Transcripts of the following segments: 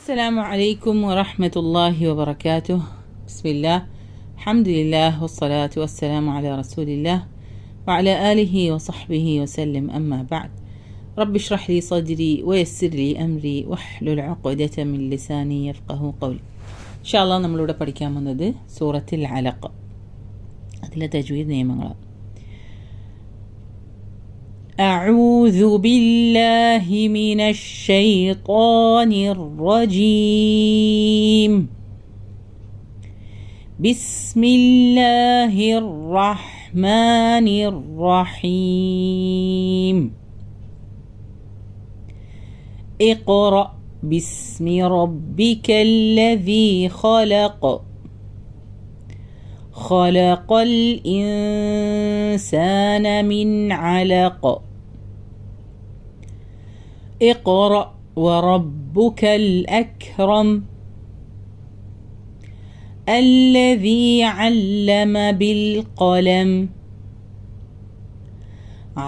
السلام عليكم ورحمة الله وبركاته. بسم الله، الحمد لله والصلاة والسلام على رسول الله وعلى آله وصحبه وسلم. أما بعد، رب اشرح لي صدري ويسر لي أمري واحلل عقدة من لساني يفقه قولي. إن شاء الله നമ്മളിവിടെ പഠിക്കാൻ പോകുന്നത് സൂറത്തുൽ അലഖ്, അതിലെ തജ്വീദ് നിയമങ്ങളാണ്. أعوذ بالله من الشيطان الرجيم. بسم الله الرحمن الرحيم. اقرأ باسم ربك الذي خلق. خلق الإنسان من علق. اقرأ وربك الأكرم. الذي علم بالقلم.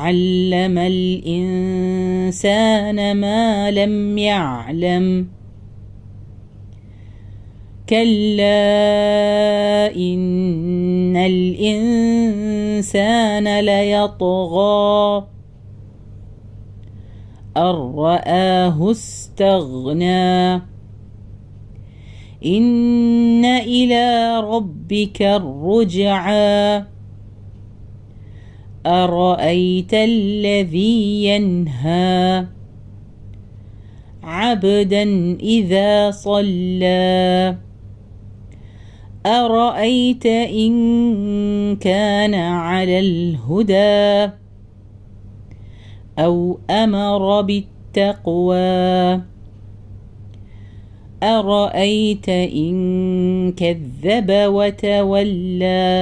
علم الإنسان ما لم يعلم. كلا إن الإنسان ليطغى أن رآه استغنى. إن إلى ربك الرجعى. أرأيت الذي ينهى عبدا إذا صلى. أرأيت إن كان على الهدى أو أمر بالتقوى. أرأيت إن كذب وتولى.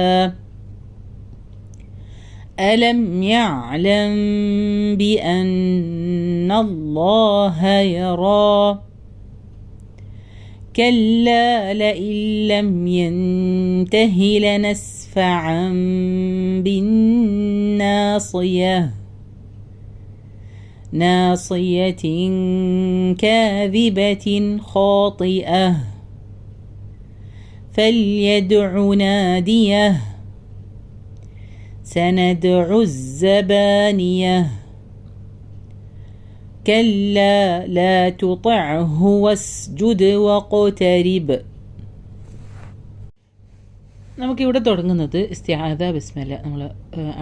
ألم يعلم بأن الله يرى. كلا لئن لم ينته لنسفعا بالناصية. ناصية كاذبة خاطئة. فليدع ناديه. سندع الزبانية. كلا لا تطعه واسجد واقترب. നമുക്കിവിടെ തുടങ്ങുന്നത് ഇസ്തിആദ ബിസ്മില്ല. നമ്മൾ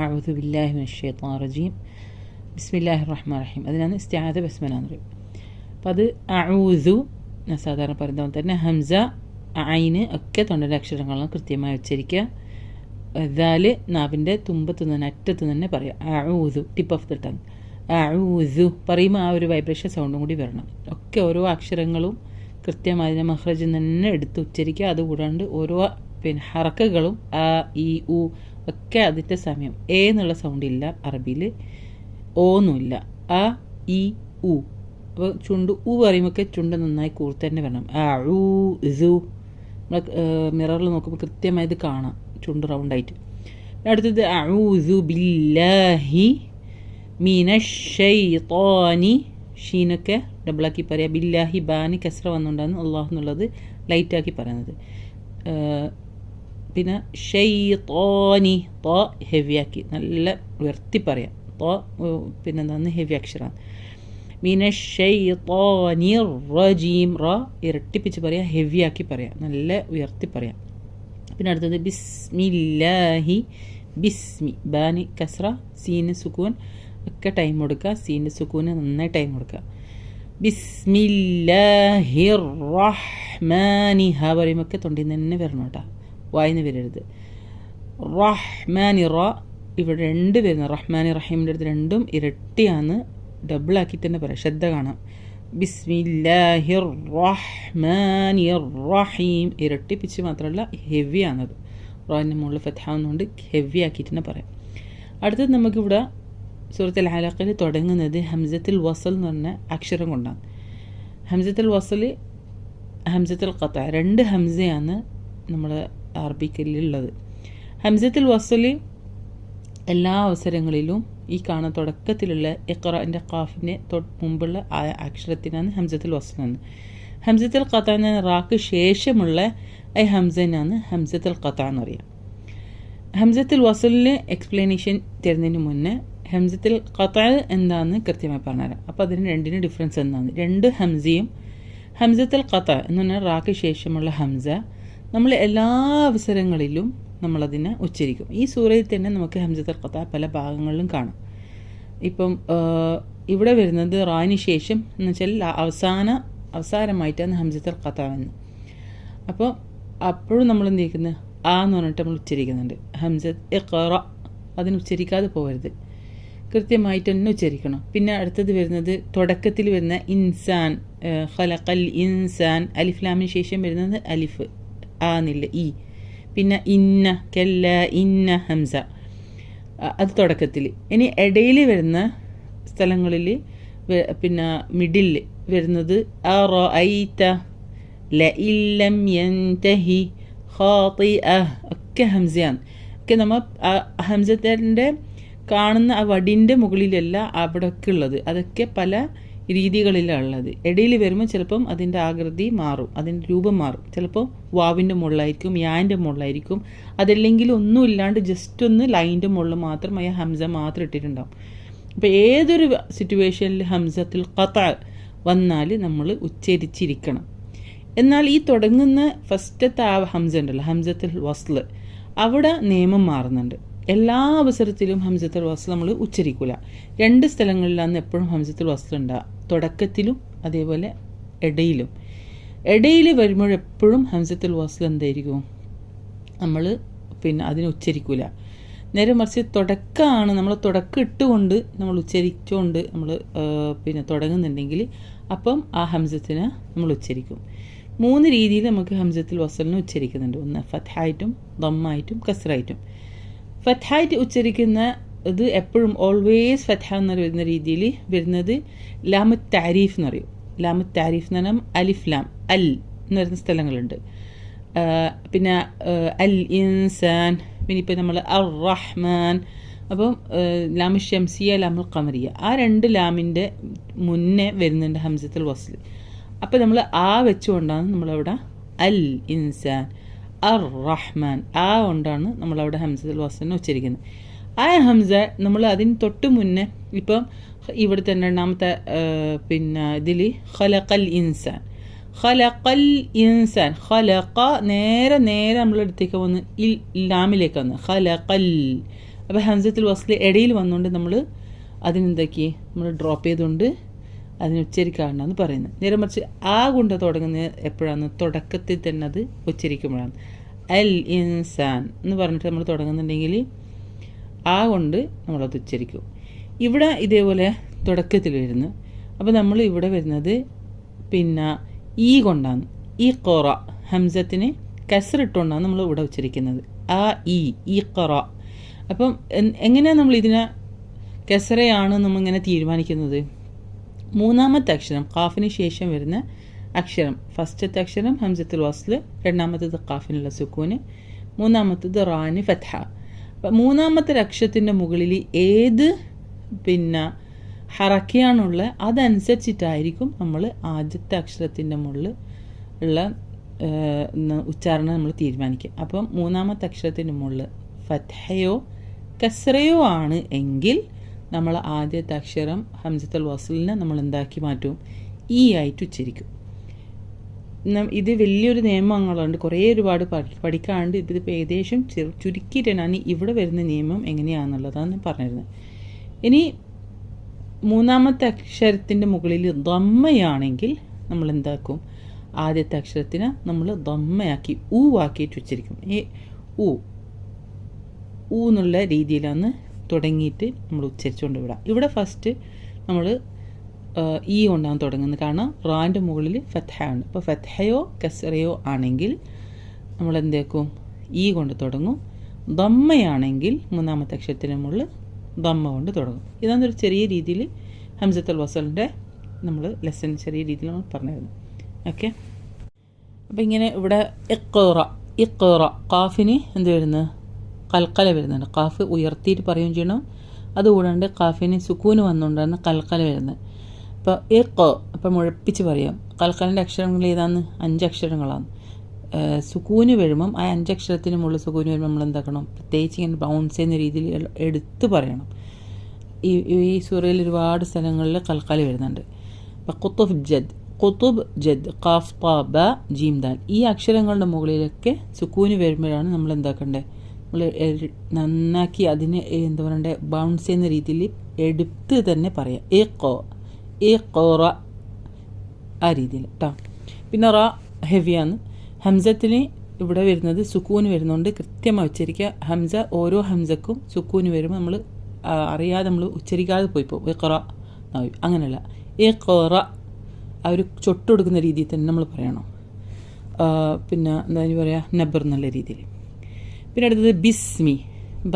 അഊദു ബില്ലാഹി മിനശ് ശൈത്വാനിർ റജീം ബിസ്മില്ലാഹിർ റഹ്മാനിർ റഹീം, അതിനാണ് ഇസ്തിആദ ബിസ്മില്ല എന്ന് പറയും. അപ്പോൾ അത് അഊദു സാധാരണ പറയുന്ന പോലെ തന്നെ ഹംസ ഐന് ഒക്കെ തൊണ്ടയുടെ അക്ഷരങ്ങളാണ് കൃത്യമായി ഉച്ചരിക്കുക. ദാല് നാവിൻ്റെ തുമ്പത്ത് നിന്ന് അറ്റത്ത് തന്നെ പറയാം. അഊദു, ടിപ്പ് ഓഫ് ദ ടങ്. അഊദു പറയുമ്പോൾ ആ ഒരു വൈബ്രേഷൻ സൗണ്ടും കൂടി വരണം. ഒക്കെ ഓരോ അക്ഷരങ്ങളും കൃത്യമായി മഖ്റജിൽ തന്നെ എടുത്ത് ഉച്ചരിക്കുക. അതുകൂടാണ്ട് ഓരോ ഹറക്കകളും ആ ഇ ഉ ഒക്കെ അതിൻ്റെ സമയം. എ എന്നുള്ള സൗണ്ട് ഇല്ല അറബിയിൽ, ഓന്നുമില്ല. ആ ഇ ഉ. അപ്പോൾ ചുണ്ട് ഉ പറയുമ്പോൾ ചുണ്ട് നന്നായി കൂർത്ത് തന്നെ വരണം. അഊദു നമ്മൾ മിററിൽ നോക്കുമ്പോൾ കൃത്യമായി ഇത് കാണാം, ചുണ്ട് റൗണ്ടായിട്ട്. അടുത്തത് അഊദു ബില്ലാഹി മിനശ് ശൈത്വാനി. ഷീനൊക്കെ ഡബിളാക്കി പറയാം. ബില്ലാഹി ബാനി കസ്ര വന്നുകൊണ്ടാണ് അള്ളാഹു എന്നുള്ളത് ലൈറ്റാക്കി പറയുന്നത്. പിന്നെ ഷൈത്വാനി തോ ഹെവിയാക്കി നല്ല ഉയർത്തി പറയാം. തോ പിന്നെ എന്താന്ന് ഹെവി അക്ഷരമാണ്. മിനശ് ശൈത്വാനിർ റജീം. റ ഇരട്ടിപ്പിച്ച് പറയാം, ഹെവിയാക്കി പറയാം, നല്ല ഉയർത്തി പറയാം. പിന്നെ അടുത്തത് ബിസ്മില്ലാഹി. ബിസ്മി ബാനി കസ്ര, സീന് സുക്കൂൻ ഒക്കെ ടൈം കൊടുക്കുക. സീന് സുക്കൂന് നന്നായി ടൈം കൊടുക്കുക. ബിസ്മില്ലാഹിർ റഹ്മാനി. ഹ പറയുമ്പോൾ തൊണ്ടിൽ നിന്ന് തന്നെ വരണം കേട്ടോ, വായിന്ന് വരരുത്. റഹ്മാനി റ ഇവിടെ രണ്ട് വരുന്നത്. റഹ്മാനി റഹീമിൻ്റെ അടുത്ത് രണ്ടും ഇരട്ടിയാണ്, ഡബിളാക്കി തന്നെ പറയാം, ശ്രദ്ധ കാണാം. ബിസ്മില്ലാഹിർ റഹ്മാനിർ റഹീം ഇരട്ടിപ്പിച്ച് മാത്രമല്ല ഹെവിയാണത്. റോയിൻ്റെ മുകളിൽ ഫത്ഹാവുന്നതുകൊണ്ട് ഹെവി ആക്കിയിട്ട് തന്നെ പറയാം. അടുത്തത് നമുക്കിവിടെ സൂറത്തുൽ അലഖിൽ തുടങ്ങുന്നത് ഹംസത്തുൽ വസൽ എന്ന് പറഞ്ഞ അക്ഷരം കൊണ്ടാണ്. ഹംസത്തുൽ വസൽ, ഹംസത്തുൽ ഖത്അ, രണ്ട് ഹംസയാണ് നമ്മുടെ അറബിക്കലിലുള്ളത്. ഹംസത്തുൽ വസൽ എല്ലാ അവസരങ്ങളിലും ഈ കാണുന്ന തുടക്കത്തിലുള്ള ഇഖ്റൻ്റെ ഖാഫിൻ്റെ മുമ്പുള്ള ആ അക്ഷരത്തിനാണ് ഹംസത്തുൽ വസ്ൽ എന്ന്. ഹംസത്തുൽ ഖത്ത എന്ന റാക്ക് ശേഷമുള്ള ഈ ഹംസനാണ് ഹംസത്തുൽ ഖത്ത എന്ന് പറയുക. ഹംസത്തുൽ വസലിന് എക്സ്പ്ലനേഷൻ തരുന്നതിന് മുന്നേ ഹംസത്തുൽ ഖത്ത എന്താണെന്ന് കൃത്യമായി പറഞ്ഞുതരാം. അപ്പോൾ അതിന് രണ്ടിന് ഡിഫറൻസ് എന്താണ്? രണ്ട് ഹംസയും ഹംസത്തുൽ ഖത്ത എന്ന് പറഞ്ഞാൽ റാക്ക് ശേഷമുള്ള ഹംസ നമ്മൾ എല്ലാ അവസരങ്ങളിലും നമ്മളതിനെ ഉച്ചരിക്കും. ഈ സൂറയിൽ തന്നെ നമുക്ക് ഹംസത്തുൽ ഖത്ത പല ഭാഗങ്ങളിലും കാണാം. ഇപ്പം ഇവിടെ വരുന്നത് റാന് ശേഷം എന്ന് വെച്ചാൽ അവസാനമായിട്ടാണ് ഹംസത്തുൽ ഖത്ത എന്ന്. അപ്പോൾ അപ്പോഴും നമ്മൾ എന്ത് ചെയ്യുന്നത്? ആ എന്ന് പറഞ്ഞിട്ട് നമ്മൾ ഉച്ചരിക്കുന്നുണ്ട്. ഹംസത്ത് ഇഖ്റ അതിന് ഉച്ചരിക്കാതെ പോകരുത്, കൃത്യമായിട്ട് തന്നെ ഉച്ചരിക്കണം. പിന്നെ അടുത്തത് വരുന്നത് തുടക്കത്തിൽ വരുന്ന ഇൻസാൻ, ഖലഖൽ ഇൻസാൻ, അലിഫ് ലാമിന് ശേഷം വരുന്നത് അലിഫ് ആന്നില്ല ഇ. പിന്നെ ഇന്ന കല്ല ഇന്ന ഹംസ അത് തുടക്കത്തിൽ. ഇനി ഇടയിൽ വരുന്ന സ്ഥലങ്ങളിൽ പിന്നെ മിഡിൽ വരുന്നത് അറഅയ്ത ലഇല്ലം യൻതഹി ഖാതിഅ ഒക്കെ ഹംസയാണ്. ഒക്കെ നമ്മൾ ഹംസത്തിൻ്റെ കാണുന്ന ആ വടിൻ്റെ മുകളിലല്ല അവിടെയൊക്കെ ഉള്ളത്, അതൊക്കെ പല രീതികളിലാണ് ഉള്ളത്. ഇടയിൽ വരുമ്പോൾ ചിലപ്പം അതിൻ്റെ ആകൃതി മാറും, അതിൻ്റെ രൂപം മാറും. ചിലപ്പോൾ വാവിൻ്റെ മുകളിലായിരിക്കും, യാൻ്റെ മുകളിലായിരിക്കും, അതല്ലെങ്കിൽ ഒന്നും ഇല്ലാണ്ട് ജസ്റ്റ് ഒന്ന് ലൈൻ്റെ മുകളിൽ മാത്രം ആ ഹംസ മാത്രം ഇട്ടിട്ടുണ്ടാവും. അപ്പോൾ ഏതൊരു സിറ്റുവേഷനിൽ ഹംസത്തുൽ ഖത്ത വന്നാൽ നമ്മൾ ഉച്ചരിച്ചിരിക്കണം. എന്നാൽ ഈ തുടങ്ങുന്ന ഫസ്റ്റത്തെ ആ ഹംസ ഉണ്ടല്ലോ, ഹംസത്തുൽ വസ്ൽ, അവിടെ നിയമം മാറുന്നുണ്ട്. എല്ലാ അവസരത്തിലും ഹംസത്തുൽ വസ്ൽ നമ്മൾ ഉച്ചരിക്കില്ല. രണ്ട് സ്ഥലങ്ങളിലാണ് എപ്പോഴും ഹംസത്തുൽ വസ്ൽ ഉണ്ടാകുക, തുടക്കത്തിലും അതേപോലെ ഇടയിലും. ഇടയിൽ വരുമ്പോഴെപ്പോഴും ഹംസത്തുൽ വസ്ൽ എന്തായിരിക്കും? നമ്മൾ പിന്നെ അതിനെ ഉച്ചരിക്കില്ല. നേരെ മറിച്ച് തുടക്കമാണ്, നമ്മൾ തുടക്കം ഇട്ടുകൊണ്ട് നമ്മൾ ഉച്ചരിച്ചുകൊണ്ട് നമ്മൾ പിന്നെ തുടങ്ങുന്നുണ്ടെങ്കിൽ അപ്പം ആ ഹംസത്തിനെ നമ്മൾ ഉച്ചരിക്കും. 3 രീതിയിൽ നമുക്ക് ഹംസത്തുൽ വസ്ലിനെ ഉച്ചരിക്കുന്നുണ്ട്. ഒന്ന് ഫത്ഹായിട്ടും ദമ്മായിട്ടും കസ്റായിട്ടും. ഫത്ഹായിട്ട് ഉച്ചരിക്കുന്ന ഇത് എപ്പോഴും ഓൾവേസ് ഫത്ഹ എന്ന് വരുന്ന രീതിയിൽ വരുന്നത് ലാമു താരീഫ് എന്ന് പറയും. ലാമു താരീഫ് എന്ന് പറഞ്ഞാൽ അലിഫ് ലാം അൽ എന്ന് പറയുന്ന സ്ഥലങ്ങളുണ്ട്. പിന്നെ അൽ ഇൻസാൻ, പിന്നെ ഇപ്പോൾ നമ്മൾ അർ റഹ്മാൻ. അപ്പം ലാമു ഷംസിയ ലാമുൽ ഖമറിയ, ആ 2 ലാമിൻ്റെ മുന്നേ വരുന്നുണ്ട് ഹംസത്തുൽ വസ്ൽ. അപ്പോൾ നമ്മൾ ആ വെച്ചുകൊണ്ടാണ് നമ്മളവിടെ അൽ ഇൻസാൻ അർ റഹ്മാൻ ആ കൊണ്ടാണ് നമ്മളവിടെ ഹംസത്തുൽ വസ്ലിനെ ഉച്ചരിക്കുന്നത്. ആ ഹംസ നമ്മൾ അതിന് തൊട്ട് മുന്നേ ഇപ്പം ഇവിടെ തന്നെ 2ാമത്തെ പിന്നെ ഇതിൽ ഖലഖൽ ഇൻസാൻ, ഖലഖൽ ഇൻസാൻ, ഖലഖ നേരെ നമ്മളെടുത്തേക്ക് വന്ന് ലാമിലേക്ക് വന്ന് ഖലഖൽ. അപ്പോൾ ഹംസത്തുൽ വസ്ൽ ഇടയിൽ വന്നുകൊണ്ട് നമ്മൾ അതിനെന്താക്കി നമ്മൾ ഡ്രോപ്പ് ചെയ്തുകൊണ്ട് അതിന് ഉച്ചരിക്കാറുണ്ടെന്ന് പറയുന്നത്. നേരെ മറിച്ച് ആ കൊണ്ട് തുടങ്ങുന്നത് എപ്പോഴാണ്? തുടക്കത്തിൽ തന്നെ അത് ഉച്ചരിക്കുമ്പോഴാണ്. അൽ ഇൻസാൻ എന്ന് പറഞ്ഞിട്ട് നമ്മൾ തുടങ്ങുന്നുണ്ടെങ്കിൽ ആ കൊണ്ട് നമ്മളത് ഉച്ചരിക്കും. ഇവിടെ ഇതേപോലെ തുടക്കത്തിൽ വരുന്നു. അപ്പോൾ നമ്മൾ ഇവിടെ വരുന്നത് പിന്നെ ഈ കൊണ്ടാണ്. ഈ ഖറ ഹംസത്തിന് കസ്റിട്ടുകൊണ്ടാണ് നമ്മൾ ഇവിടെ ഉച്ചരിക്കുന്നത്. ആ ഈ ഖറ. അപ്പം എങ്ങനെയാണ് നമ്മൾ ഇതിനെ കസ്റയാണ് നമ്മളിങ്ങനെ തീരുമാനിക്കുന്നത്? 3ാമത്തെ അക്ഷരം ഖാഫിന് ശേഷം വരുന്ന അക്ഷരം, ഫസ്റ്റത്തെ അക്ഷരം ഹംസത്തുൽ വസ്ൽ, 2ാമത്തേത് ഖാഫിനുള്ള സുക്കൂന്, 3ാമത്തേത് റാന് ഫത്ഹ. അപ്പം 3ാമത്തെ അക്ഷരത്തിൻ്റെ മുകളിൽ ഏത് പിന്നെ ഹറക്കയാണുള്ള അതനുസരിച്ചിട്ടായിരിക്കും നമ്മൾ ആദ്യത്തെ അക്ഷരത്തിൻ്റെ മുകളിൽ ഉള്ള ഉച്ചാരണം നമ്മൾ തീരുമാനിക്കുക. അപ്പം 3ാമത്തെ അക്ഷരത്തിൻ്റെ മുകളിൽ ഫത്ഹയോ കസ്റയോ ആണ് എങ്കിൽ നമ്മൾ ആദ്യത്തെ അക്ഷരം ഹംസത്തുൽ വസ്ലിനെ നമ്മൾ എന്താക്കി മാറ്റും? ഈ ആയിട്ട് ഉച്ചരിക്കും. ഇത് വലിയൊരു നിയമങ്ങളുണ്ട്, കുറേ ഒരുപാട് പഠിക്കാണ്ട്. ഇതിപ്പോൾ ഏകദേശം ചുരുക്കിയിട്ട് ഞാൻ ഇവിടെ വരുന്ന നിയമം എങ്ങനെയാണെന്നുള്ളതാണ് പറഞ്ഞിരുന്നത്. ഇനി 3ാമത്തെ അക്ഷരത്തിൻ്റെ മുകളിൽ ദമ്മയാണെങ്കിൽ നമ്മൾ എന്താക്കും? ആദ്യത്തെ അക്ഷരത്തിനെ നമ്മൾ ദമ്മയാക്കി ആക്കിയിട്ട് ഉച്ചരിക്കും. ഊ എന്നുള്ള രീതിയിലാണ് തുടങ്ങിയിട്ട് നമ്മൾ ഉച്ചരിച്ചുകൊണ്ട് വിടാം. ഇവിടെ ഫസ്റ്റ് നമ്മൾ ഈ കൊണ്ടാണ് തുടങ്ങുന്നത്, കാരണം റാൻ്റെ മുകളിൽ ഫത്ഹ ആണ്. അപ്പോൾ ഫത്ഹയോ കസ്റയോ ആണെങ്കിൽ നമ്മൾ എന്താക്കും? ഈ കൊണ്ട് തുടങ്ങും. ദമ്മയാണെങ്കിൽ 3ാമത്തെ അക്ഷരത്തിന് മുകളിൽ ദമ്മ കൊണ്ട് തുടങ്ങും. ഇതാണ് ഒരു ചെറിയ രീതിയിൽ ഹംസത്തുൽ വസ്ലിൻ്റെ നമ്മൾ ലെസൺ ചെറിയ രീതിയിൽ നമ്മൾ പറഞ്ഞിരുന്നു. ഓക്കെ, അപ്പോൾ ഇങ്ങനെ ഇവിടെ ഇഖ്റ ഖാഫിന് എന്ത് വരുന്നത്? കൽക്കല വരുന്നുണ്ട്. ഖാഫ് ഉയർത്തിയിട്ട് പറയുകയും ചെയ്യണം. അതുകൂടാണ്ട് ഖാഫിന് സുക്കൂന് വന്നുകൊണ്ടാണ് കൽക്കല വരുന്നത്. അപ്പോൾ അപ്പം മുഴപ്പിച്ച് പറയാം കൽക്കലിൻ്റെ അക്ഷരങ്ങൾ ഏതാന്ന് 5 അക്ഷരങ്ങളാണ്. സുക്കൂന് വരുമ്പം ആ 5 അക്ഷരത്തിന് മുകളിൽ സുക്കൂന് വരുമ്പോൾ നമ്മൾ എന്താക്കണം, പ്രത്യേകിച്ച് ഇങ്ങനെ ബൗൺസ് ചെയ്യുന്ന രീതിയിൽ എടുത്ത് പറയണം. ഈ സൂറയിൽ ഒരുപാട് സ്ഥലങ്ങളിൽ കൽക്കൽ വരുന്നുണ്ട്. ഇപ്പം ഖുതുബ് ജദ്, ഖുതുബ് ജദ്, ഖാഫ് ത ബ ജീം ദാൽ, ഈ അക്ഷരങ്ങളുടെ മുകളിലൊക്കെ സുക്കൂന് വരുമ്പോഴാണ് നമ്മൾ എന്താക്കേണ്ടത്, നമ്മൾ നന്നാക്കി അതിന് എന്താ പറയണ്ടേ, ബൗൺസ് ചെയ്യുന്ന രീതിയിൽ എടുത്ത് തന്നെ പറയാം. എ ഖോറ ആ രീതിയിൽ കേട്ടോ. പിന്നെ റ ഹെവിയാണ്. ഹംസത്തിന് ഇവിടെ വരുന്നത് സുക്കൂന് വരുന്നതുകൊണ്ട് കൃത്യമായി ഉച്ചരിക്കുക. ഹംസ ഓരോ ഹംസക്കും സുക്കൂന് വരുമ്പോൾ നമ്മൾ അറിയാതെ നമ്മൾ ഉച്ചരിക്കാതെ പോയി പോകും. എ ഖറ അങ്ങനെയല്ല, എ ഖറ ആ ഒരു ചൊട്ട് കൊടുക്കുന്ന രീതിയിൽ തന്നെ നമ്മൾ പറയണം. പിന്നെ എന്താ പറയുക, നബർ എന്നുള്ള രീതിയിൽ. പിന്നെ അടുത്തത് ബിസ്മി. ബ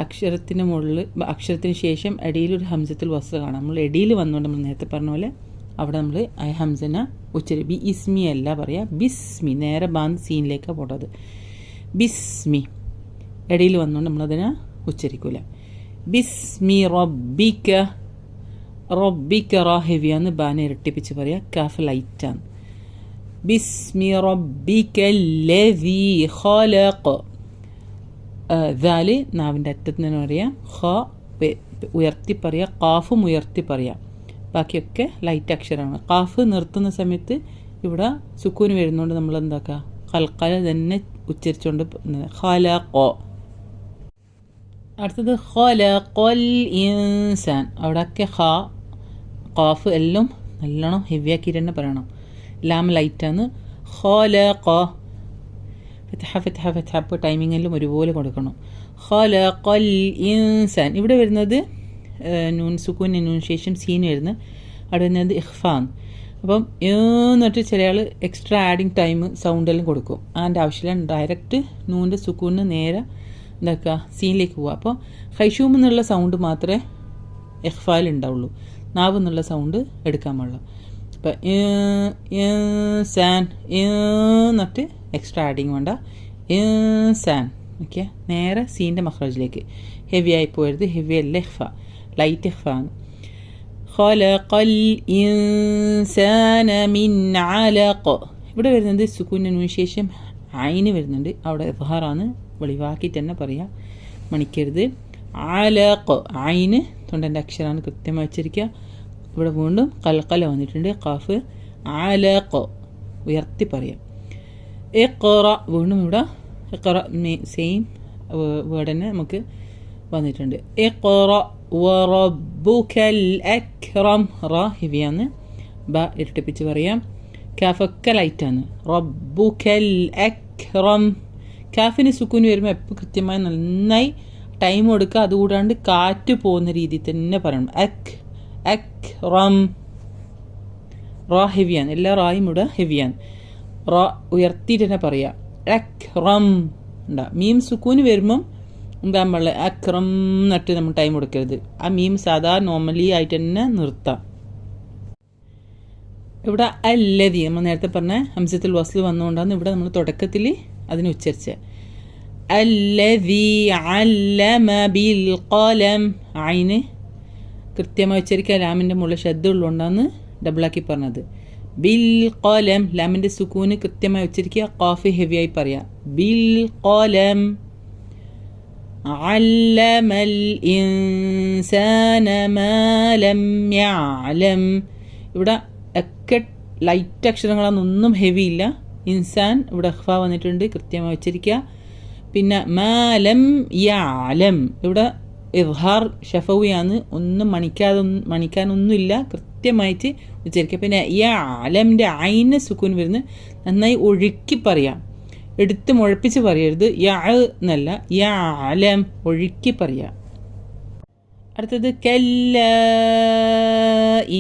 അക്ഷരത്തിന് മുകളിൽ, അക്ഷരത്തിന് ശേഷം അടിയിലൊരു ഹംസത്തിൽ വസ്തു കാണാം. നമ്മൾ ഇടയിൽ വന്നുകൊണ്ട് നമ്മൾ നേരത്തെ പറഞ്ഞ പോലെ അവിടെ നമ്മൾ ആ ഹംസന ഉച്ചരി ബി ഇസ്മി അല്ല പറയുക, ബിസ്മി. നേരെ ബാന്ന് സീനിലേക്കാണ് പോട്ടത്. ബിസ്മി ഇടയിൽ വന്നുകൊണ്ട് നമ്മളതിനെ ഉച്ചരിക്കൂല. ബിസ്മി റബ്ബിക, റബ്ബിക റ ഹെവിയാന്ന്, ബാനെ ഇരട്ടിപ്പിച്ച് പറയുക. കാഫ് ലൈറ്റാണ്. ബിസ്മി റബ്ബിക്കല്ലദീ ഖലഖ. ദാല് നാവിൻ്റെ അറ്റത്ത് നിന്ന് പറയാം. ഖ ഉയർത്തി പറയുക, ഖാഫും ഉയർത്തി പറയാം. ബാക്കിയൊക്കെ ലൈറ്റ് അക്ഷരമാണ്. ഖാഫ് നിർത്തുന്ന സമയത്ത് ഇവിടെ സുക്കൂന് വരുന്നതുകൊണ്ട് നമ്മൾ എന്താക്കുക, ഖൽഖല തന്നെ ഉച്ചരിച്ചുകൊണ്ട് ഖലഖ. അടുത്തത് ഖലഖൽ ഇൻസാൻ. അവിടെയൊക്കെ ഖാഫ് എല്ലാം നല്ലോണം ഹെവിയാക്കിയിട്ട് തന്നെ പറയണം. ലാം ലൈറ്റാണ്. ഖലഖ ഫത്ഹ ഫത്ഹ ഫത്ഹ. അപ്പോൾ ടൈമിങ്ങെല്ലാം ഒരുപോലെ കൊടുക്കണം. ഖലഖൽ ഇൻസാൻ. ഇവിടെ വരുന്നത് നൂൻ സുക്കൂന് നൂൻ ശേഷം സീൻ വരുന്നത്. അവിടെ വരുന്നത് ഇഖ്ഫാൻ. അപ്പം എന്നിട്ട് ചില ആൾ എക്സ്ട്രാ ആഡിങ് ടൈം സൗണ്ടെല്ലാം കൊടുക്കും. അതിൻ്റെ ആവശ്യമില്ല. ഡയറക്റ്റ് നൂൻ്റെ സുക്കൂന് നേരെ എന്താക്കുക, സീനിലേക്ക് പോവുക. അപ്പോൾ ഖൈഷൂം എന്നുള്ള സൗണ്ട് മാത്രമേ ഇഖ്ഫാൽ ഉണ്ടാവുള്ളൂ. നാവ് എന്നുള്ള സൗണ്ട് എടുക്കാൻ പാടുള്ളൂ. ഇപ്പം സാൻ എന്നിട്ട് എക്സ്ട്രാ ആഡിങ് വേണ്ട. സാൻ. ഓക്കെ, നേരെ സീൻ്റെ മഖ്റജിലേക്ക്. ഹെവി ആയി പോയത്. ഹെവി അല്ല, ഇഖ്ഫ, ലൈറ്റ് ഇഖ്ഫ ആണ്. ഖലഖൽ ഇൻസാന മിൻ അലഖ. ഇവിടെ വരുന്നത് സുക്കൂനിന് ശേഷം ഐന് വരുന്നുണ്ട്. അവിടെ ഇദ്ഹാറാണ്, വെളിവാക്കി തന്നെ പറയാം, മണിക്കരുത്. അലഖ ഐന് തൊണ്ടൻ്റെ അക്ഷരമാണ്, കൃത്യമായി വെച്ചിരിക്കുക. ഇവിടെ വീണ്ടും കൽക്കല വന്നിട്ടുണ്ട്. ഖാഫ് അലഖ ഉയർത്തി പറയാം. ഇഖ്റ വീണ്ടും ഇവിടെ ഇഖ്റ സെയിം വേർഡ് തന്നെ നമുക്ക് വന്നിട്ടുണ്ട്. ഇഖ്റ വറബ്ബുകൽ അക്രം. റ ഹെവിയാണ്, ബ ഇരട്ടിപ്പിച്ച് പറയാം. കാഫൊക്കെ ലൈറ്റാണ്. റബ്ബുകൽ അക്രം. കാഫിന് സുക്കൂന് വരുമ്പോൾ എപ്പോൾ കൃത്യമായി നന്നായി ടൈം കൊടുക്കുക. അതുകൂടാണ്ട് കാറ്റ് പോകുന്ന രീതിയിൽ തന്നെ പറയണം. അക്രം. റ ഹെവിയാണ്, എല്ലാ റായും ഇവിടെ ഹെവിയാണ്. റ ഉയർത്തിയിട്ട് തന്നെ പറയാം. അക്രം ഉണ്ടാ. മീം സുക്കൂന് വരുമ്പം എന്താ പാടില്ല, അക്രം എന്നിട്ട് നമ്മൾ ടൈം കൊടുക്കരുത്. ആ മീം സാധാ നോർമലി ആയിട്ട് തന്നെ നിർത്താം. ഇവിടെ അല്ലതി നമ്മൾ നേരത്തെ പറഞ്ഞ ഹംസത്തുൽ വസ്ൽ വന്നുകൊണ്ടാണ് ഇവിടെ നമ്മൾ തുടക്കത്തിൽ അതിന് ഉച്ചരിച്ചത്. അല്ലതി അല്ലമ ബിൽ ഖലം. ഐന് കൃത്യമായി ഉച്ചരിക്കുക. ലാമിൻ്റെ മുകളിൽ ശബ്ദ ഉള്ളതുകൊണ്ടാണ് ഡബിളാക്കി പറഞ്ഞത്. ബിൽ ഖലം. ലാമിൻ്റെ സുക്കൂന് കൃത്യമായി ഉച്ചരിക്കുക. ഖാഫ് ഹെവിയായി പറയാം. ബിൽ ഖലം. അല്ലമൽ ഇൻസാന മാ ലം യഅലം. ഇവിടെ ഒക്കെ ലൈറ്റ് അക്ഷരങ്ങളൊന്നും ഹെവി ഇല്ല. ഇൻസാൻ ഇവിടെ ഇഖ്ഫ വന്നിട്ടുണ്ട്, കൃത്യമായി ഉച്ചരിക്കുക. പിന്നെ മാ ലം യഅലം ഇവിടെ ഇദ്ഹാർ ഷഫവിയാണ്, ഒന്നും മണിക്കാനൊന്നുമില്ല, കൃത്യമായിട്ട് ഉച്ചരിക്കുക. പിന്നെ യഅലമിൻ്റെ ഐന് സുക്കൂൻ വരുന്നത് നന്നായി ഒഴുക്കി പറയാം, എടുത്ത് മുഴപ്പിച്ച് പറയരുത്. എന്നല്ല, യഅലം ഒഴുക്കി പറയാം. അടുത്തത് കല്ല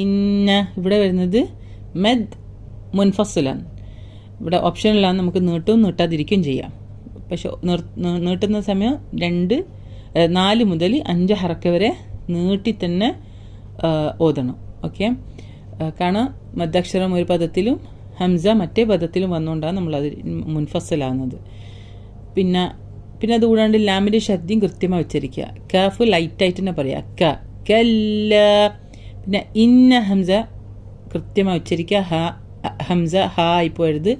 ഇന്ന. ഇവിടെ വരുന്നത് മദ് മുൻഫസിലാണ്. ഇവിടെ ഓപ്ഷനിലാണ്, നമുക്ക് നീട്ടും നീട്ടാതിരിക്കുകയും ചെയ്യാം. പക്ഷെ നീട്ടുന്ന സമയം 4 മുതൽ 5 ഹറക്ക വരെ നീട്ടി തന്നെ ഓതണം. ഓക്കെ, കാരണം മദ്ദക്ഷരം ഒരു പദത്തിലും ഹംസ മറ്റേ പദത്തിലും വന്നുകൊണ്ടാണ് നമ്മളത് മുൻഫസലാകുന്നത്. പിന്നെ അതുകൂടാണ്ട് ലാമിൻ്റെ ശബ്ദം കൃത്യമായി ഉച്ചരിക്കുക. കാഫ് ലൈറ്റായിട്ട് തന്നെ പറയുക. കല്ല. പിന്നെ ഇന്ന ഹംസ കൃത്യമായി ഉച്ചരിക്കുക. ഹംസ ഹ ആയി പോയത്.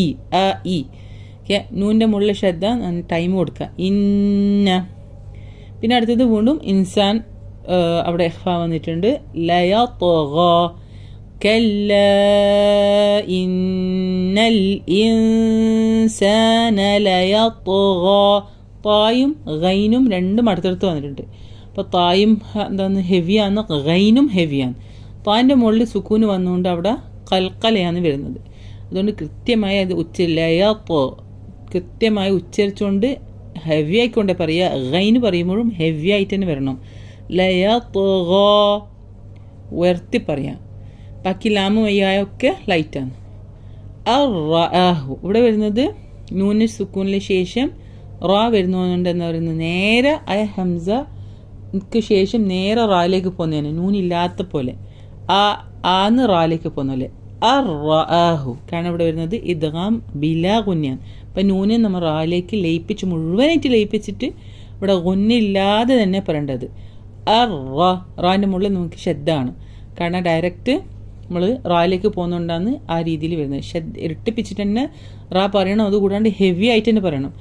ഇ അ ഇ. ഓക്കെ, നൂൻ്റെ മുകളിൽ ശ്രദ്ധ, ടൈം കൊടുക്കുക. ഇന്ന. പിന്നെ അടുത്തത് വീണ്ടും ഇൻസാൻ, അവിടെ ഇഖ്ഫ വന്നിട്ടുണ്ട്. ലയത്ഗ. കല്ല ഇന്നൽ ഇൻസാന ലയത്ഗ. തായും ഗൈനും രണ്ടും അടുത്തടുത്ത് വന്നിട്ടുണ്ട്. അപ്പോൾ തായും എന്താണ് ഹെവിയാണ്, ഗൈനും ഹെവിയാണ്. താൻ്റെ മുകളിൽ സുക്കൂന് വന്നുകൊണ്ട് അവിടെ കൽക്കലയാണ് വരുന്നത്. അതുകൊണ്ട് കൃത്യമായി അത് ലയത്ഗ കൃത്യമായി ഉച്ചരിച്ചുകൊണ്ട് ഹെവി ആയിക്കൊണ്ടേ പറയുക. ഗൈന് പറയുമ്പോഴും ഹെവി ആയിട്ട് തന്നെ വരണം. ലയത്ഗ ഉയർത്തി പറയാം. ബാക്കി ലാമു വയ്യായൊക്കെ ലൈറ്റാണ്. അർറഅഹു ഇവിടെ വരുന്നത് നൂന് സുക്കൂനിന് ശേഷം റാ വരുന്നതുകൊണ്ട് എന്താ പറയുന്നത്, നേരെ ഹംസക്ക് ശേഷം നേരെ റായിലേക്ക് പോകുന്നതാണ്, നൂനില്ലാത്ത പോലെ. ആന്ന് റായിലേക്ക് പോകുന്ന പോലെ. അർറഅഹു കാരണം ഇവിടെ വരുന്നത് ഇദ്ഗാം ബിലാ ഗുന്നയാണ്. അപ്പം നൂനെ നമ്മൾ റായിലേക്ക് ലയിപ്പിച്ച് മുഴുവനായിട്ട് ലയിപ്പിച്ചിട്ട് ഇവിടെ ഗുന്നില്ലാതെ തന്നെ പറയേണ്ടത്. റാൻ്റെ മുകളിൽ നമുക്ക് ശബ്ദമാണ്, കാരണം ഡയറക്റ്റ് നമ്മൾ റായിലേക്ക് പോകുന്നതുകൊണ്ടാണ് ആ രീതിയിൽ വരുന്നത്. ഇരട്ടിപ്പിച്ചിട്ട് തന്നെ റാ പറയണം, അതുകൂടാണ്ട് ഹെവി ആയിട്ട് തന്നെ പറയണം.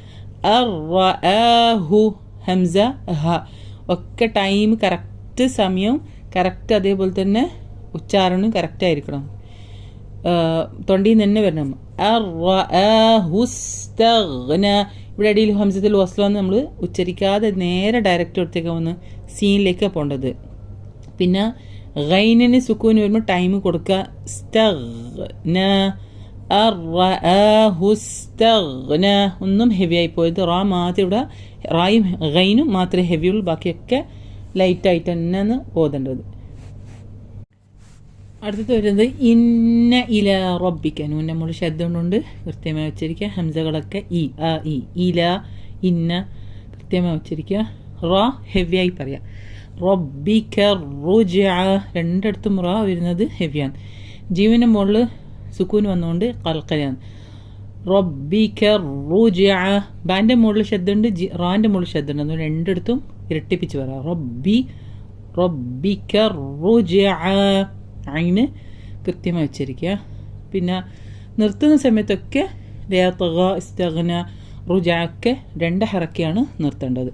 അർറഅഹു ഹംസ ഹ ഒക്കെ ടൈം കറക്റ്റ്, സമയം കറക്റ്റ്, അതേപോലെ തന്നെ ഉച്ചാരണം കറക്റ്റ് ആയിരിക്കണം. തൊണ്ടിയിൽ തന്നെ വരണം. അർറഅഹുസ്തഗ്ന ഇവിടെ ഇടയിൽ ഹംസത്തിൽ വസ്ലമെന്ന് നമ്മൾ ഉച്ചരിക്കാതെ നേരെ ഡയറക്റ്റ് എടുത്തേക്ക് വന്ന് സീനിലേക്ക് പോകേണ്ടത്. പിന്നെ ഗൈനിന് സുക്കൂന് വരുമ്പോൾ ടൈം കൊടുക്കുക. സ്തഗ്ന അർറഅഹുസ്തഗ്ന ഒന്നും ഹെവി ആയി പോയത്. റാ മാത്രം ഇവിടെ റായും ഗൈനും മാത്രമേ ഹെവിയുള്ളൂ, ബാക്കിയൊക്കെ ലൈറ്റായിട്ട് തന്നെയാണ് ഓതേണ്ടത്. അടുത്തത് വരുന്നത് ഇന്ന ഇല റബ്ബിക്ക. നൂൻ്റെ മുകളിൽ ശബ്ദം കൊണ്ട് കൃത്യമായി ഉച്ചരിക്കുക. ഹംസകളൊക്കെ ഇ അ ഇ ഇല ഇന്ന കൃത്യമായി ഉച്ചരിക്കുക. റാ ഹെവിയായി പറയാം. റബ്ബിക്ക റുജ്അ രണ്ടിടത്തും റാ വരുന്നത് ഹെവിയാണ്. ജീവൻ്റെ മുകളിൽ സുക്കൂൻ വന്നുകൊണ്ട് കൽക്കലാണ്. റബ്ബിക്ക റുജ്അ ബാൻ്റെ മുകളിൽ ശബ്ദമുണ്ട്, റാൻ്റെ മുകളിൽ ശബ്ദമുണ്ട്. അതുകൊണ്ട് രണ്ടിടത്തും ഇരട്ടിപ്പിച്ച് പറയാം. റബ്ബിക്ക റുജ്അ അതിന് കൃത്യമായി ഉച്ചരിക്കുക. പിന്നെ നിർത്തുന്ന സമയത്തൊക്കെ ലയത്ഗ ഇസ്തഗ്ന റുജ ഒക്കെ 2 ഹറക്കയാണ് നിർത്തേണ്ടത്,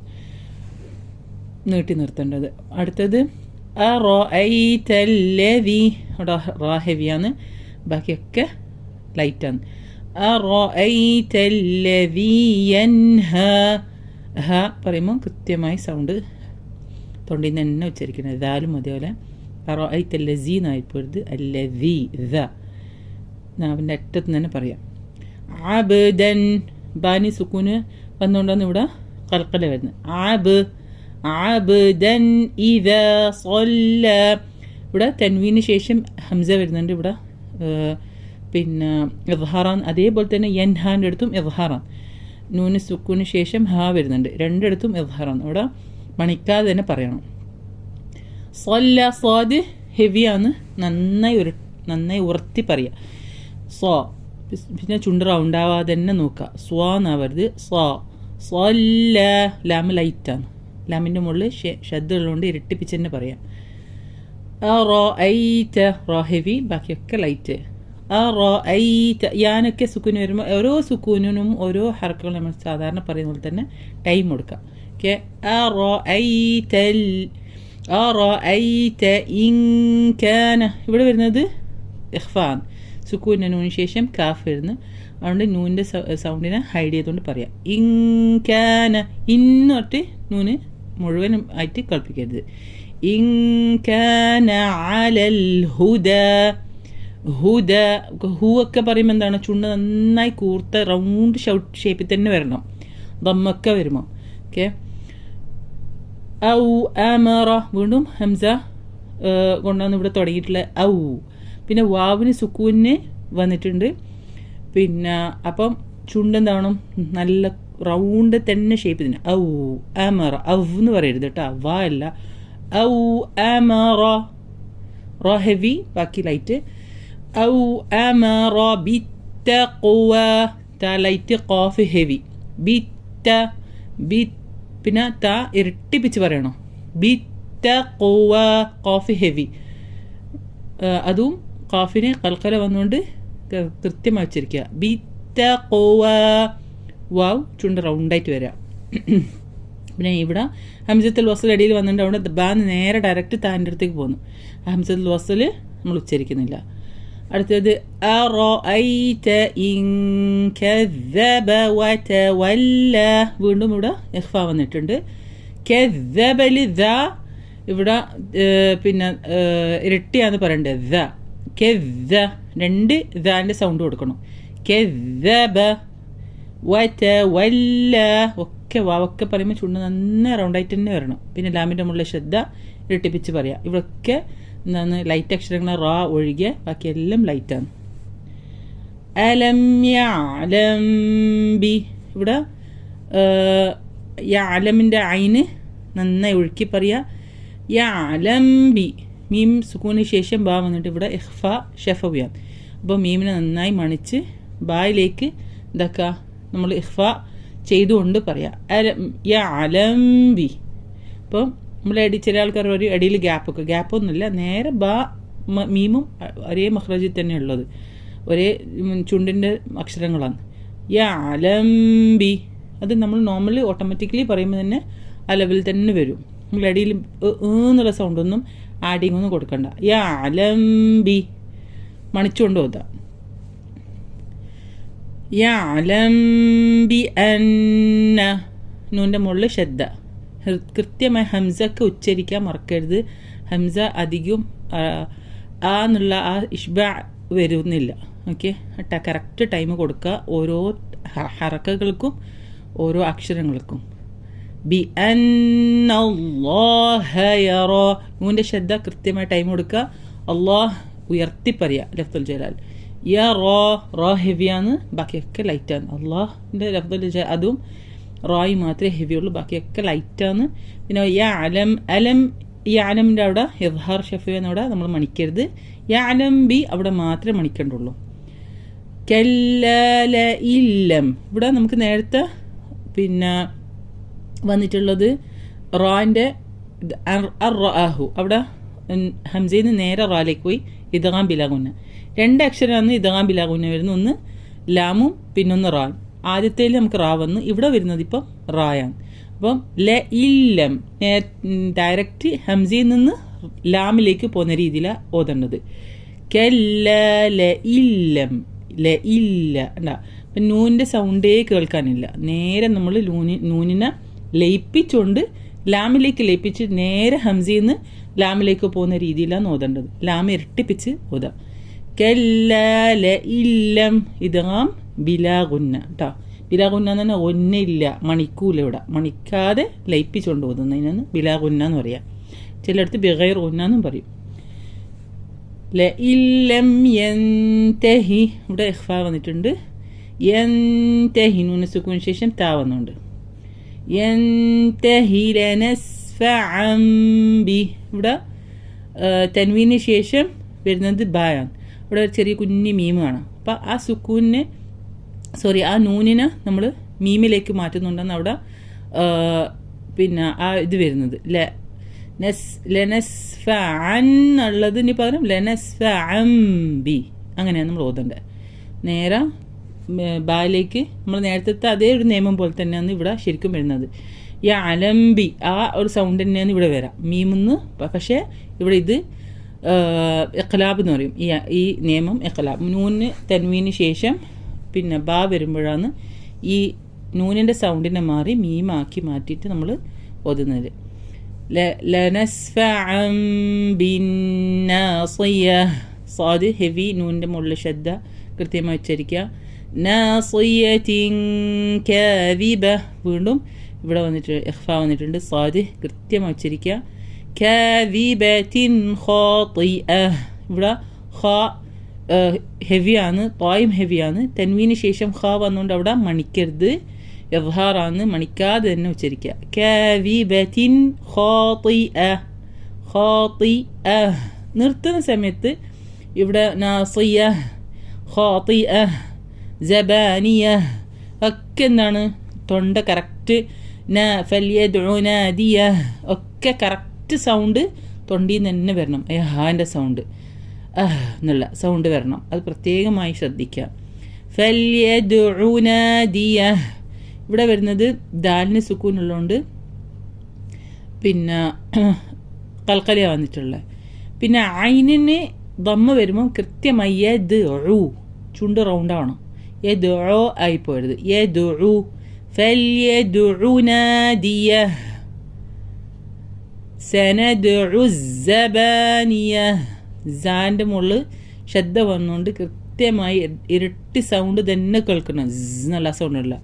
നീട്ടി നിർത്തേണ്ടത്. അടുത്തത് അറഅയ്തല്ലദി അവിടെ റാ ഹെവിയാണ്, ബാക്കിയൊക്കെ ലൈറ്റാണ്. അറഅയ്തല്ലദി യൻഹ ഹ പറയുമ്പോൾ കൃത്യമായി സൗണ്ട് തൊണ്ടിൽ നിന്ന് തന്നെ ഉച്ചരിക്കുന്നത്. ദാലും അതേപോലെ അറഅയ്തല്ലസി എന്നായിപ്പോരുത്, അല്ലദി ദ നാവിൻ്റെ അറ്റത്ത് തന്നെ പറയാം. അബ്ദൻ ബാനി സുക്കൂന് വന്നുകൊണ്ടാണ് ഇവിടെ കൽക്കല വരുന്നത്. അബ്ദൻ ഇദാ സ്വല്ല ഇവിടെ തൻവീന് ശേഷം ഹംസ വരുന്നുണ്ട്. ഇവിടെ പിന്നെ ഇദ്ഹാറാൻ, അതേപോലെ തന്നെ യൻഹാൻ്റെ അടുത്തും ഇദ്ഹാറാൻ. നൂന് സുക്കൂന് ശേഷം ഹ വരുന്നുണ്ട്, രണ്ടിടത്തും ഇദ്ഹാറാൻ. ഇവിടെ മണിക്കാതെ തന്നെ പറയണം. സ്വല്ല സ്വാദ് ഹെവിയാണ്, നന്നായി ഉറത്തി പറയുക. സ്വ പിന്നെ ചുണ്ട് റൗണ്ടാവാതെ തന്നെ നോക്കുക. സ്വാ എന്നാവരുത്, സ്വല്ല. ലാമ് ലൈറ്റാണ്, ലാമിൻ്റെ മുകളിൽ ശബ്ദമുള്ളതുകൊണ്ട് ഇരട്ടിപ്പിച്ച് തന്നെ പറയാം. റഅയ്ത റ ഹെവി, ബാക്കിയൊക്കെ ലൈറ്റ്. റഅയ്ത യാനൊക്കെ സുക്കൂന് വരുമ്പോൾ ഓരോ സുക്കൂനും ഓരോ ഹർക്കകൾ നമ്മൾ സാധാരണ പറയുന്ന പോലെ തന്നെ ടൈം കൊടുക്കുക. ഓക്കെ, അറഅയ്ത ഇൻ കാന ഇവിടെ വരുന്നത് ഇഖ്ഫാൻ, സുക്കൂൻ്റെ നൂന് ശേഷം കാഫ് വരുന്നു. അതുകൊണ്ട് നൂൻ്റെ സൗണ്ടിനെ ഹൈഡ് ചെയ്തുകൊണ്ട് പറയാം. ഇൻ കാന ഇന്ന് തൊട്ട് നൂന് മുഴുവനും ആയിട്ട് കളിപ്പിക്കരുത്. ഇൻ കാന അലൽ ഹുദ ഹുദ ഹൂ ഒക്കെ പറയുമ്പോൾ എന്താണ്, ചുണ്ട് നന്നായി കൂർത്ത റൗണ്ട് ഷേപ്പിൽ തന്നെ വരണം, ദമ്മൊക്കെ വരുമ്പോൾ. ഓക്കെ, ഔ അമറ വീണ്ടും ഹംസ കൊണ്ടാണ് ഇവിടെ തുടങ്ങിയിട്ടുള്ള ഔ. പിന്നെ വാവിന് സുക്കൂന് വന്നിട്ടുണ്ട്. പിന്നെ അപ്പം ചുണ്ടെന്താണ് നല്ല റൗണ്ട് തന്നെ ഷേപ്പ് തന്നെ. ഔ അമറ ഔ എന്ന് പറയരുത് കേട്ടോ, വാ അല്ല. ഔ അമറ റ ഹെവി, ബാക്കി ലൈറ്റ്. ഔ അമറ ബിത്തഖ്വ ത ലൈറ്റ്, ഖാഫ് ഹെവി. പിന്നെ ത ഇരട്ടിപ്പിച്ച് പറയണം. ബിത്തഖ്വ ഖാഫ് ഹെവി, അതും ഖാഫിന് കൽക്കല വന്നുകൊണ്ട് കൃത്യമായി ഉച്ചരിക്കുക. ബിത്തഖ്വ, വാവ് ചുണ്ട് റൗണ്ടായിട്ട് വരിക. പിന്നെ ഇവിടെ ഹംസത്തുൽ വസ്ൽ അടിയിൽ വന്നിട്ട് അവിടെ ബാ നേരെ ഡയറക്റ്റ് താൻ്റെ അടുത്തേക്ക് പോകുന്നു. ഹംസത്തുൽ വസ്ൽ നമ്മൾ ഉച്ചരിക്കുന്നില്ല. അടുത്തത് അറഅയ്ത ഇൻ കദ്ദബ വതവല്ല, വീണ്ടും ഇവിടെ ഇഖ്ഫ വന്നിട്ടുണ്ട്. കദ്ദബലി ദ ഇവിടെ പിന്നെ ഇരട്ടിയാന്ന് പറയണ്ടത്. ദ കദ്ദ, രണ്ട് ദാൻ്റെ സൗണ്ട് കൊടുക്കണം. കദ്ദബ വതവല്ല, ഒക്കെ വാവൊക്കെ പറയുമ്പോൾ ചുണ്ട് നന്നായി റൗണ്ടായിട്ട് തന്നെ വരണം. പിന്നെ ലാമിൻ്റെ മുകളിൽ ശ്രദ്ധ ഇരട്ടിപ്പിച്ച് പറയാം. ഇവിടെയൊക്കെ എന്താണ് ലൈറ്റ് അക്ഷരങ്ങൾ റാ ഒഴികെ ബാക്കിയെല്ലാം ലൈറ്റാണ്. അലം യഅലം ബി, ഇവിടെ യഅലമിൻ്റെ ഐന് നന്നായി ഒഴുക്കി പറയുക. യഅലം ബി, മീം സുക്കൂന് ശേഷം ബാ വന്നിട്ട് ഇവിടെ ഇഖ്ഫ ഷഫവിയാണ്. അപ്പോൾ മീമിനെ നന്നായി മണിച്ച് ബായിലേക്ക് ഇതാക്കുക, നമ്മൾ ഇഖ്ഫ ചെയ്തുകൊണ്ട് പറയാം. യഅലം ബി. അപ്പം നമ്മളെ ചില ആൾക്കാർ ഒരു അടിയിൽ ഗ്യാപ്പൊന്നുമില്ല, നേരെ ബാ മീമും ഒരേ മഖ്റജിൽ തന്നെ ഉള്ളത്, ഒരേ ചുണ്ടിൻ്റെ അക്ഷരങ്ങളാണ്. യഅലം ബി, അത് നമ്മൾ നോർമലി ഓട്ടോമാറ്റിക്കലി പറയുമ്പോൾ തന്നെ ആ ലെവലിൽ തന്നെ വരും. നമ്മൾ അടിയിൽ എന്നുള്ള സൗണ്ടൊന്നും ആഡിങ് ഒന്നും കൊടുക്കണ്ട. യഅലം ബി മണിച്ചുകൊണ്ട് പോതാ. യഅലം ബി അന്ന, നൂൻ്റെ മുകളിൽ ശ്രദ്ധ കൃത്യമായി ഹംസക്ക് ഉച്ചരിക്കാൻ മറക്കരുത്. ഹംസ അധികം ആ എന്നുള്ള ആ ഇഷ്ബ വരുന്നില്ല. ഓക്കെ, കറക്റ്റ് ടൈം കൊടുക്കുക ഓരോ ഹറക്കകൾക്കും ഓരോ അക്ഷരങ്ങൾക്കും. ബി അന്നല്ലാഹ യറ, നൂൻ്റെ ശ്രദ്ധ കൃത്യമായി ടൈം കൊടുക്കുക. അള്ളാഹ് ഉയർത്തി പറയുക ലഫ്ദുൽ ജലാൽ. റോ ഹെവിയാണ്, ബാക്കിയൊക്കെ ലൈറ്റാണ്. അള്ളാഹിൻ്റെ ലഫ്ദുൽ ജലാൽ അതും റോയി മാത്രമേ ഹെവിയുള്ളൂ, ബാക്കിയൊക്കെ ലൈറ്റാണ്. പിന്നെ അലം യഅലമിൻ്റെ അവിടെ ഇദ്ഹാർ ഷഫീന്ന് അവിടെ നമ്മൾ മണിക്കരുത്. യഅലം ബി അവിടെ മാത്രമേ മണിക്കേണ്ടുള്ളൂ. കല്ല ഇല്ലം, ഇവിടെ നമുക്ക് നേരത്തെ പിന്നെ വന്നിട്ടുള്ളത് റോൻ്റെ അർറഅഹു, അവിടെ ഹംസയിൽ നിന്ന് നേരെ റാലേക്ക് പോയി ഇദ്ഗാം ബിലാ ഗുന്ന. രണ്ട് അക്ഷരമാണ് ഇദ്ഗാം ബിലാ ഗുന്ന വരുന്നത്, ഒന്ന് ലാമും പിന്നൊന്ന് റായും. ആദ്യത്തേൽ നമുക്ക് റാ വന്ന്, ഇവിടെ വരുന്നത് ഇപ്പം റായാണ്. അപ്പം ല ഇല്ലം ഡയറക്റ്റ് ഹംസയിൽ നിന്ന് ലാമിലേക്ക് പോകുന്ന രീതിയിലാണ് ഓതേണ്ടത്. കല്ല ല ഇല്ലം, ല ഇല്ല ഉണ്ടാ. അപ്പം നൂൻ്റെ സൗണ്ടേ കേൾക്കാനില്ല, നേരെ നമ്മൾ നൂനിനെ ലയിപ്പിച്ചുകൊണ്ട് ലാമിലേക്ക് ലയിപ്പിച്ച് നേരെ ഹംസയിൽ നിന്ന് ലാമിലേക്ക് പോകുന്ന രീതിയിലാണ് ഓതേണ്ടത്. ലാം ഇരട്ടിപ്പിച്ച് ഓതാം. കല്ല ല ഇല്ലം ഇദ്ഗാം ബിലാ ഗുന്ന കേട്ടോ. ബിലാ ഗുന്ന എന്ന് പറഞ്ഞാൽ ഒന്നില്ല, മണിക്കൂല. ഇവിടെ മണിക്കാതെ ലയിപ്പിച്ചുകൊണ്ട് ഓതുന്നതിനാണ് ബിലാ ഗുന്ന എന്ന് പറയാം. ചിലയിടത്ത് ബിഗൈർ ഗുന്ന എന്നും പറയും. ല ഇല്ലം യൻതഹി, ഇവിടെ ഇഖ്ഫ വന്നിട്ടുണ്ട്. യൻതഹി നൂന സുക്കൂൻ ശേഷം താ വന്നുണ്ട്. യൻതഹി ലനസ്ഫഅൻ ബി, ഇവിടെ തൻവീന് ശേഷം വരുന്നത് ബായാണ്. ഇവിടെ ഒരു ചെറിയ കുഞ്ഞി മീം കാണാം. അപ്പം ആ സുക്കൂനിനെ ആ നൂനിനെ നമ്മൾ മീമിലേക്ക് മാറ്റുന്നുണ്ടെന്ന് അവിടെ പിന്നെ ആ ഇത് വരുന്നത്. ലനസ്ഫഅൻ ഉള്ളതിന് പകരം ലനസ്ഫഅൻ ബി, അങ്ങനെയാണ് നമ്മൾ ഓതേണ്ടത്. നേരെ ബായിലേക്ക് നമ്മൾ നേരത്തെ അതേ ഒരു നിയമം പോലെ തന്നെയാണ് ഇവിടെ ശരിക്കും വരുന്നത്. യഅലം ബി, ആ ഒരു സൗണ്ട് തന്നെയാണ് ഇവിടെ വരാം മീമെന്ന്. പക്ഷേ ഇവിടെ ഇത് ഇഖ്ലാബ് എന്ന് പറയും. ഈ നിയമം ഇഖ്ലാബ്. നൂന് തൻവീന് ശേഷം പിന്നെ ബാ വരുമ്പോഴാണ് ഈ നൂനിൻ്റെ സൗണ്ടിനെ മാറി മീമാക്കി മാറ്റിയിട്ട് നമ്മൾ ഓതുന്നത്. ലനസ്ഫഅൻ ബിന്നാസിയ, സാദ് ഹെവി, നൂനിൻ്റെ മുകളിൽ ശ്രദ്ധ കൃത്യമായി ഉച്ചരിക്കുക. നാസിയത്തിൻ കാദിബ, വീണ്ടും ഇവിടെ വന്നിട്ട് ഇഖ്ഫ വന്നിട്ടുണ്ട്, സാദ് കൃത്യമായി ഉച്ചരിക്കുക. കാദിബത്തിൻ ഖാതിഅ, ഇവിടെ ഖാ ഹെവിയാണ്, തായും ഹെവിയാണ്. തൻവീന് ശേഷം ഖാ വന്നുകൊണ്ട് അവിടെ മണിക്കരുത്, ഇദ്ഹാറാണ്, മണിക്കാതെ തന്നെ ഉച്ചരിക്കുക. കാദിബത്തിൻ ഖാതിഅ, ഖാതിഅ. നിർത്തുന്ന സമയത്ത് ഇവിടെ നാസിയ, ഖാതിഅ, ജബാനിയ ഒക്കെ എന്താണ് തൊണ്ട കറക്റ്റ്. ഫല്യദ്ഉ നാദിയ ഒക്കെ കറക്റ്റ് സൗണ്ട് തൊണ്ടിയിൽ നിന്ന് തന്നെ വരണം. ഹാൻ്റെ സൗണ്ട്. എന്നുള്ള സൗണ്ട് വരണം. അത് പ്രത്യേകമായി ശ്രദ്ധിക്കുക. ഫല്യദ്ഉ നാദിയഹ് ഇവിടെ വരുന്നത് ദാലിന് സുക്കൂനുള്ളതുകൊണ്ട് പിന്നെ കൽക്കലിയ വന്നിട്ടുള്ളത്. പിന്നെ ഐനിന് ദമ്മ വരുമ്പം കൃത്യമായി യദ്ഉ ചുണ്ട് റൗണ്ടാവണം. യദ്ഉ ആയിപ്പോരുത്. യദ്ഉ ഫല്യദ്ഉ നാദിയഹ് സനദ്ഉ സബാനിയഹ് സാൻ്റെ മുകളിൽ ശ്രദ്ധ വന്നുകൊണ്ട് കൃത്യമായി ഇരട്ടി സൗണ്ട് തന്നെ കേൾക്കണം. നല്ല സൗണ്ടുള്ള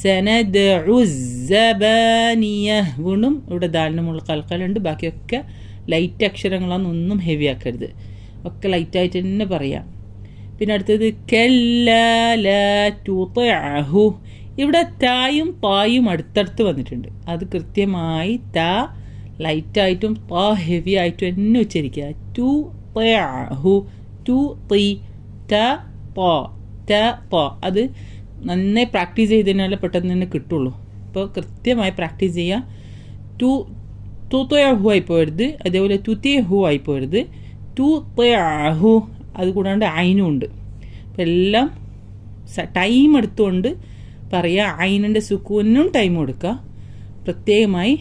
സനദ്ഉ സബാനിയഹ്. വീണ്ടും ഇവിടെ ദാലിൻ്റെ മുകളിൽ കൽക്കലുണ്ട്. ബാക്കിയൊക്കെ ലൈറ്റ് അക്ഷരങ്ങളാണെന്നൊന്നും ഹെവി ആക്കരുത്, ഒക്കെ ലൈറ്റായിട്ട് തന്നെ പറയാം. പിന്നെ അടുത്തത് കല്ലാ ലാ തുതിഅഹു. ഇവിടെ തായും തായും അടുത്തടുത്ത് വന്നിട്ടുണ്ട്. അത് കൃത്യമായി താ ലൈറ്റായിട്ടും താ ഹെവി ആയിട്ടും തന്നെ ഉച്ചരിക്കുക. ടു തഅഹു ടു തി ത ത ത ത. അത് നന്നായി പ്രാക്ടീസ് ചെയ്തതിനാലേ പെട്ടെന്ന് തന്നെ കിട്ടുള്ളൂ. അപ്പോൾ കൃത്യമായി പ്രാക്ടീസ് ചെയ്യുക. ടു തുതഅഹു ആയി പോരുത്, അതേപോലെ തുതിഅഹു ആയി പോരുത്. ടു തഅഹു അത് കൂടാണ്ട് ഐനും ഉണ്ട്. അപ്പം എല്ലാം ടൈം എടുത്തുകൊണ്ട് പറയുക. ഐനിൻ്റെ സുക്കൂനും ടൈം കൊടുക്കുക. പ്രത്യേകമായി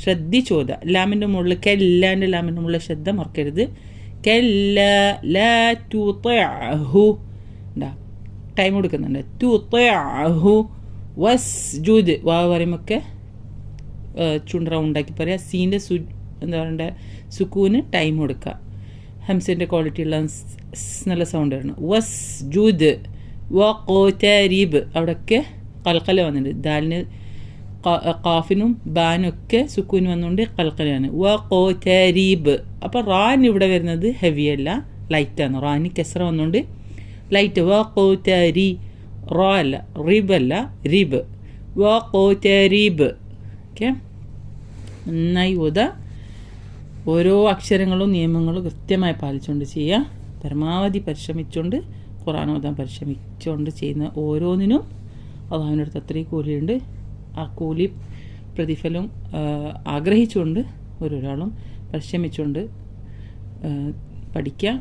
ശ്രദ്ധിച്ചോദ. ലാമിൻ്റെ മുകളിൽ കെല്ലാൻ്റെ ലാമിൻ്റെ മുകളിൽ ശ്രദ്ധ മറക്കരുത്. കെല്ല ലാ തുതിഅഹു ഉണ്ടാ ടൈം കൊടുക്കുന്നുണ്ട്. തുതിഅഹു വസ്ജുദ് വാ പറയുമൊക്കെ ചുണ്ട് റൗണ്ടാക്കി പറയാം. സീൻ്റെ എന്താ പറയണ്ടേ സുക്കൂന് ടൈം കൊടുക്കുക. ഹംസിൻ്റെ ക്വാളിറ്റി ഉള്ള നല്ല സൗണ്ട് വരണം. വസ്ജുദ് വഖ്തരിബ് അവിടെയൊക്കെ കൽക്കല വന്നിട്ടുണ്ട്. ദാലിന് ഖാഫിനും ബാനും ഒക്കെ സുക്കൂന് വന്നുകൊണ്ട് കൽക്കലാണ്. വഖ്തരിബ്. അപ്പോൾ റാൻ ഇവിടെ വരുന്നത് ഹെവി അല്ല, ലൈറ്റാണ്. റാന് കെസ്ര വന്നുകൊണ്ട് ലൈറ്റ്. വഖ്തരി റാ അല്ല, റിബ് അല്ല, റിബ്. വഖ്തരിബ്. ഓക്കെ, നന്നായി ഓതാ. ഓരോ അക്ഷരങ്ങളും നിയമങ്ങളും കൃത്യമായി പാലിച്ചുകൊണ്ട് ചെയ്യുക. പരമാവധി പരിശ്രമിച്ചുകൊണ്ട് ഖുർആൻ ഓതാൻ പരിശ്രമിച്ചുകൊണ്ട് ചെയ്യുന്ന ഓരോന്നിനും അള്ളാഹുവിൻ്റെ അടുത്ത് അത്രയും കൂലിയുണ്ട്. ആ കൂലി പ്രതിഫലം ആഗ്രഹിച്ചുകൊണ്ട് ഓരോരാളും പരിശ്രമിച്ചുകൊണ്ട് പഠിക്കുക.